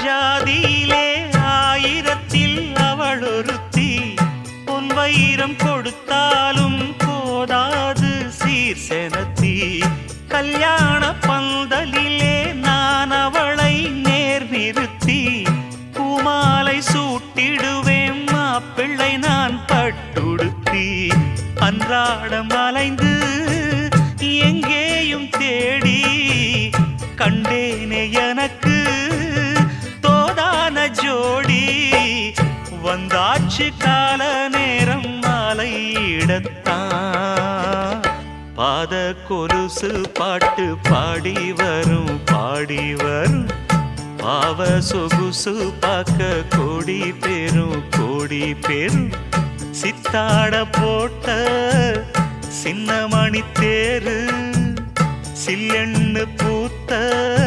ஜாதியிலே ஆயிரத்தில் அவள் ஒருத்தி பொன் வைரம் கொடுத்தாலும் போதாது சீர் செனத்தி கல்யாண பந்தலிலே நான் அவளை நேர் நிறுத்தி பூமாலை சூட்டிடுவேன் மாப்பிள்ளை நான் பட்டுடுத்தி அன்றாடம் அலைந்து எங்கேயும் தேடி கண்டேனே எனக்கு தோதான ஜோடி வந்தாச்சு கால நேரம் மாலையிடத்தான் பாத கொலுசு பாட்டு பாடி வரும் பாவ சொகுசு பார்க்க கோடி பேரும் சித்தாட போட்ட சின்ன மணி தேரு சில்லெண்ணு பூத்த